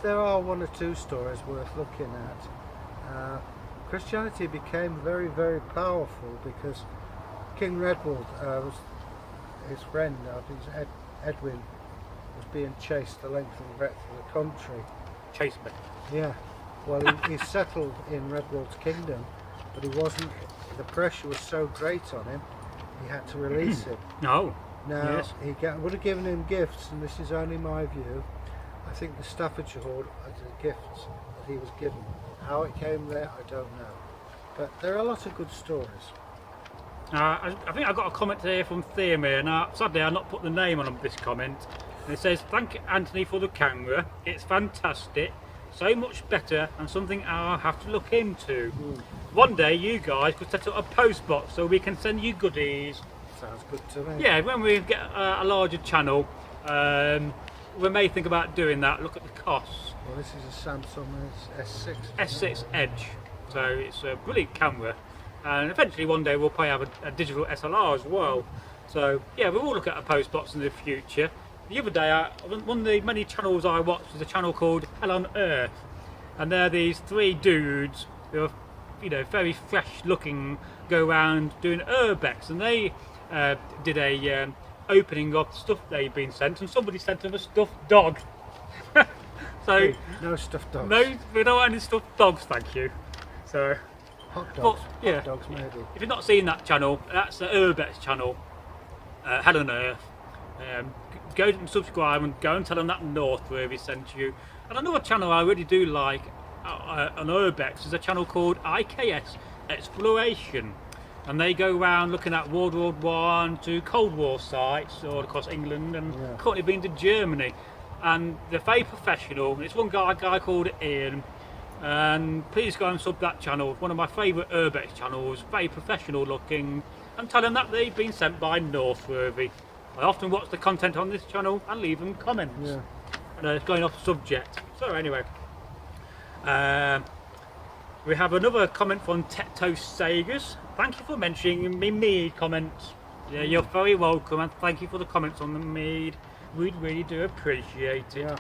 there are one or two stories worth looking at. Christianity became very, very powerful because King Redwold was his friend, I think it was Edwin, was being chased the length and breadth of the country. Chase me. Yeah, well he settled in Redwold's kingdom, but he wasn't, the pressure was so great on him, he had to release him. No. Now, Yes. he would have given him gifts, and this is only my view. I think the Staffordshire Hoard are the gifts that he was given. How it came there, I don't know. But there are a lot of good stories. I think I got a comment here from Theomir. Now, sadly, I've not put the name on this comment. And it says, "Thank Anthony for the camera. It's fantastic. So much better, and something I'll have to look into. One day, you guys could set up a post box so we can send you goodies." Sounds good to me. Yeah, when we get a larger channel, we may think about doing that. Look at the costs. Well, this is a Samsung S6. S6 Edge, so it's a brilliant camera, and eventually one day we'll probably have a digital SLR as well. So yeah, we will look at a post box in the future. The other day, one of the many channels I watched is a channel called Hell on Earth, and they're these three dudes who are, very fresh looking, go around doing urbex, and they did a opening up stuff they've been sent, and somebody sent them a stuffed dog. So Hey, no stuffed dogs. no, we don't want any stuffed dogs, thank you. So Hot dogs. But, yeah. Hot dogs maybe. if you've not seen that channel, that's the Urbex channel, Helena. Go and subscribe and go and tell them that Northworthy sent you. And another channel I really do like on Urbex is a channel called IKS Exploration, and they go around looking at World War One to Cold War sites all across England, and currently been to Germany. And they're very professional. It's one guy called Ian, and please go and sub that channel. One of my favourite Urbex channels, very professional looking, and tell them that they've been sent by Northworthy. I often watch the content on this channel and leave them comments. Yeah. And it's going off subject. So anyway, we have another comment from Tetto Sagas. Thank you for mentioning me mead comments. Yeah, you're very welcome, and thank you for the comments on the mead. We really do appreciate it. Yeah.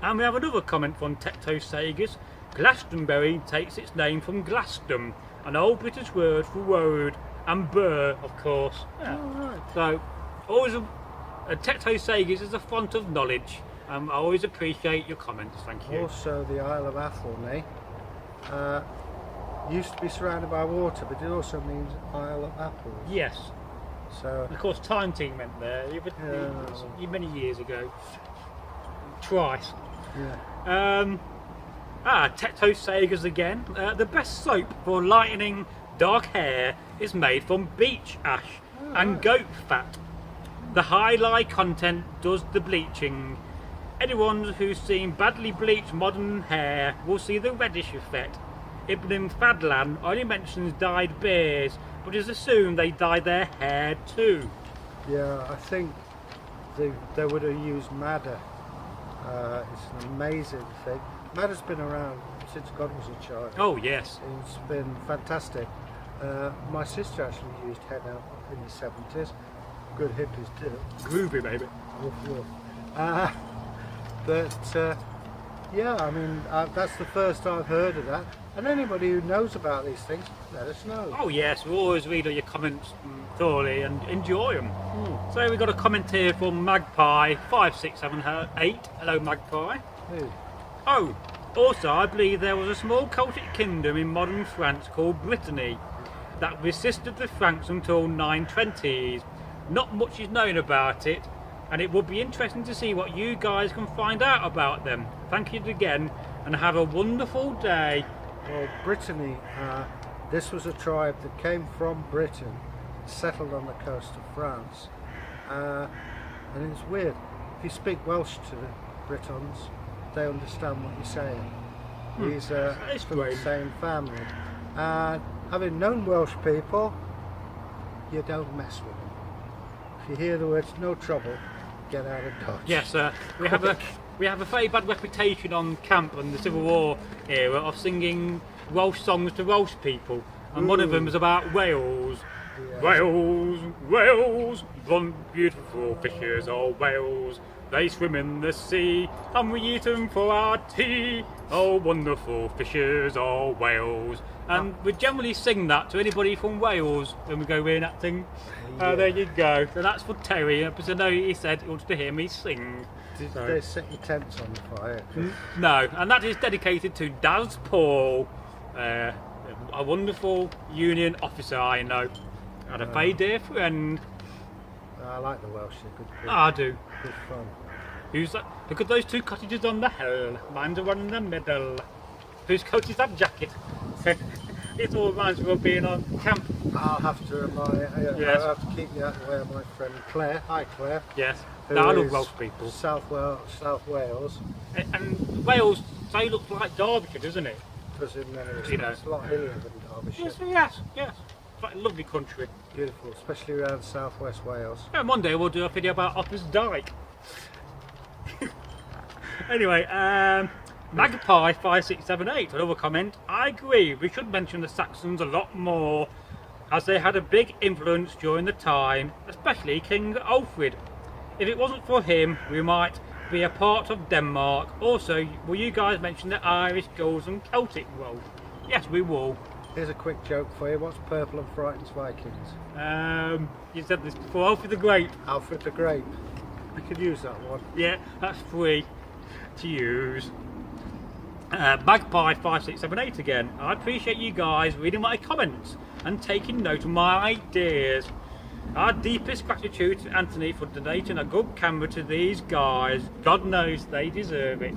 And we have another comment from Tetto Sagas. Glastonbury takes its name from Glaston, an old British word for road, and burr, of course. Yeah. All right. So, always a Tetto Sagas is a font of knowledge. I always appreciate your comments, thank you. Also, the Isle of Athelney used to be surrounded by water, but it also means Isle of Apples. Yes, So, of course, Time Team went there many years ago. Twice. yeah. Tetto Sagas again. The best soap for lightening dark hair is made from beech ash and goat fat. The high lye content does the bleaching. Anyone who's seen badly bleached modern hair will see the reddish effect. Ibn Fadlan only mentions dyed bears, but is assumed they dyed their hair too. Yeah, I think they would have used madder. It's an amazing thing. Madder's been around since God was a child. Oh yes. It's been fantastic. My sister actually used henna in the 70s. Good hippies too. Groovy baby. Woof, woof. Yeah, I mean, that's the first I've heard of that. And anybody who knows about these things, let us know. Oh yes, we always read all your comments thoroughly and enjoy them. So we got a comment here from Magpie 5678. Hello Magpie. Hey. Oh, also I believe there was a small Celtic kingdom in modern France called Brittany that resisted the Franks until 920s. Not much is known about it, and it would be interesting to see what you guys can find out about them. Thank you again, and have a wonderful day. Well, Brittany, this was a tribe that came from Britain, settled on the coast of France. And it's weird. If you speak Welsh to the Britons, they understand what you're saying. These are That's from the great. same family. And having known Welsh people, you don't mess with them. If you hear the words "no trouble," get out of Dodge. Yes, we have a very bad reputation on camp and the Civil War era of singing Welsh songs to Welsh people, and one of them was about Wales. Yeah. Wales, Wales, one beautiful fishes are whales. They swim in the sea, and we eat them for our tea. Oh, wonderful fishes are whales. And we generally sing that to anybody from Wales when we go reenacting. Yeah. There you go. So that's for Terry, because I know he said he wants to hear me sing. Did So- they set your tents on fire? No, and that is dedicated to Daz Paul, a wonderful Union officer I know, and a very dear friend. I like the Welsh, they're good people. I do. Good fun. Who's that? Look at those two cottages on the hill. Mine's the one in the middle. Whose coat is that jacket? It all reminds me of being on camp. I'll have to remind. Yes. I'll have to keep you out of the way of my friend Claire. Hi, Claire. Yes. who No, I love is Welsh people. South Wales. And Wales, they look like Derbyshire, doesn't it? Because in many respects, You know. it's a lot hillier than Derbyshire. Yes. It's like a lovely country. Beautiful, especially around southwest Wales. And one day we'll do a video about Opper's Dyke. Anyway, Magpie 5678, another comment. I agree, we should mention the Saxons a lot more, as they had a big influence during the time, especially King Alfred. If it wasn't for him, we might be a part of Denmark. Also, will you guys mention the Irish, Gauls and Celtic Welsh? Yes, we will. Here's a quick joke for you. What's purple and frightens Vikings? You said this before. Alfred the Great. Alfred the Grape. We could use that one. Yeah, that's free to use. Magpie 5678 again. I appreciate you guys reading my comments and taking note of my ideas. Our deepest gratitude to Anthony for donating a good camera to these guys. God knows they deserve it.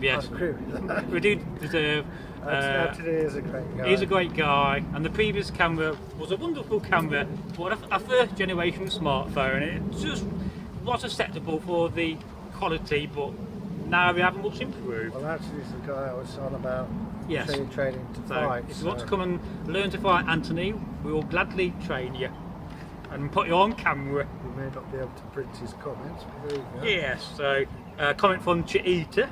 Yes, I agree with that. we do deserve. Anthony is a great guy. He's a great guy, and the previous camera was a wonderful camera for a first generation smartphone. It just was acceptable for the quality, but now we haven't much improved. Well, actually, he's the guy I was on about. Yes. Training to So fight. if you want to come and learn to fight Anthony, we will gladly train you and put you on camera. You may not be able to print his comments, but there you go. Yes, so comment from Cheetah.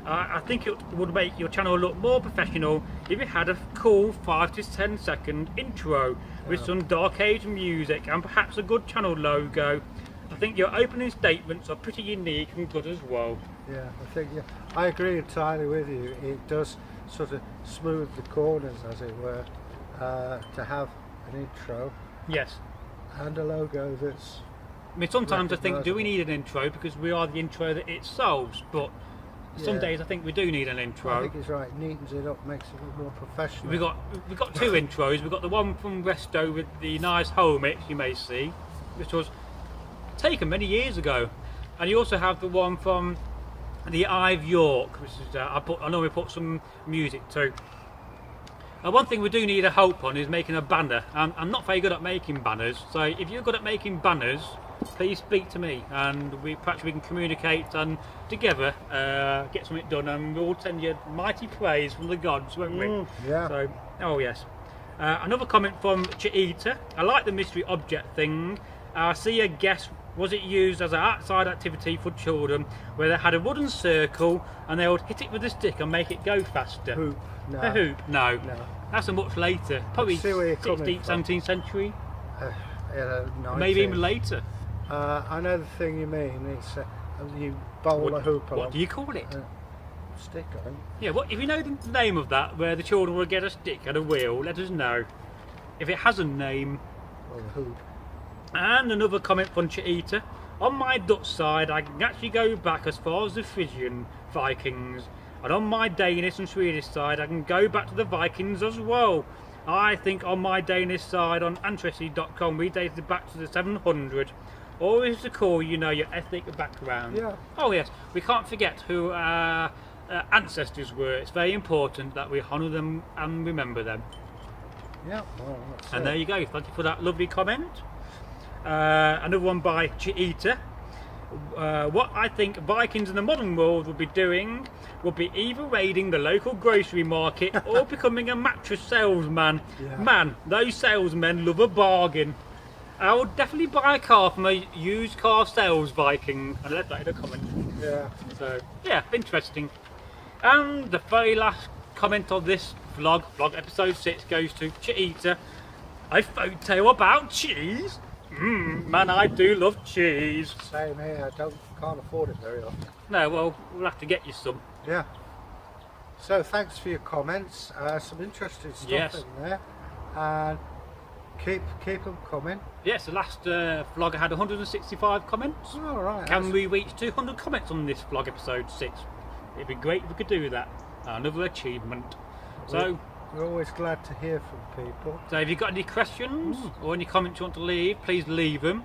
I think it would make your channel look more professional if you had a cool 5 to 10 second intro with some dark age music and perhaps a good channel logo. I think your opening statements are pretty unique and good as well. Yeah, I think I agree entirely with you. It does sort of smooth the corners, as it were, to have an intro Yes. and a logo that's. I mean, sometimes I think, do we need an intro because we are the intro that it solves? But some days I think we do need an intro. I think it's right. Neatens it up, makes it look more professional. We've got two intros. We've got the one from Resto with the nice helmet you may see, which was taken many years ago, and you also have the one from the Eye of York, which is I know we put some music to. One thing we do need a help on is making a banner. I'm not very good at making banners, so if you're good at making banners, please speak to me, and perhaps we can communicate and together get something done, and we'll send you mighty praise from the gods, won't we? Yeah. So, oh yes. Another comment from Cheetah. I like the mystery object thing. I see a guess. Was it used as an outside activity for children where they had a wooden circle and they would hit it with a stick and make it go faster? Hoop. No. A hoop? No. No. That's a much later. Probably see where you're coming 16th, from. 17th century. Maybe 19. even later. I know the thing you mean. It's you bowl a hoop along. What do you call it? Stick, I think. Yeah, what if you know the name of that, where the children will get a stick and a wheel, let us know. If it has a name. Or the hoop. And another comment from Cheetah. On my Dutch side, I can actually go back as far as the Frisian Vikings. And on my Danish and Swedish side, I can go back to the Vikings as well. I think on my Danish side, on Ancestry.com, we dated back to the 700. Always to call, your ethnic background. Yeah. Oh yes, we can't forget who our ancestors were. It's very important that we honour them and remember them. Yeah. Well, that's And it. there you go. Thank you for that lovely comment. Another one by Cheetah. What I think Vikings in the modern world would be doing would be either raiding the local grocery market or becoming a mattress salesman. Yeah. Man, those salesmen love a bargain. I would definitely buy a car from a used car sales Viking. I left that in a comment. Yeah. So, yeah, interesting. And the very last comment of this vlog episode 6, goes to Cheetah. A photo about cheese? Man, I do love cheese. Same here. Can't afford it very often. No, well, we'll have to get you some. Yeah. So thanks for your comments. Some interesting stuff Yes. in there, and keep them coming. Yes, the last vlog I had 165 comments. All right. Can we reach 200 comments on this vlog episode 6? It'd be great if we could do that. Another achievement. So, we're always glad to hear from people. so if you've got any questions or any comments you want to leave, please leave them.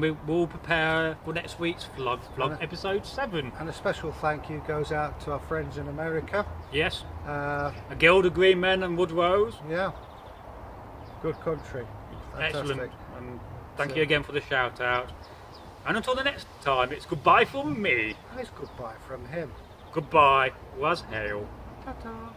We will prepare for next week's vlog episode 7. And a special thank you goes out to our friends in America. Yes, Uh, a Guild of Green Men and Woodrows. yeah. Good country. Fantastic. Excellent. And thank you again for the shout out. And until the next time, it's goodbye from me. And it's goodbye from him. Goodbye was hail. Ta-ta.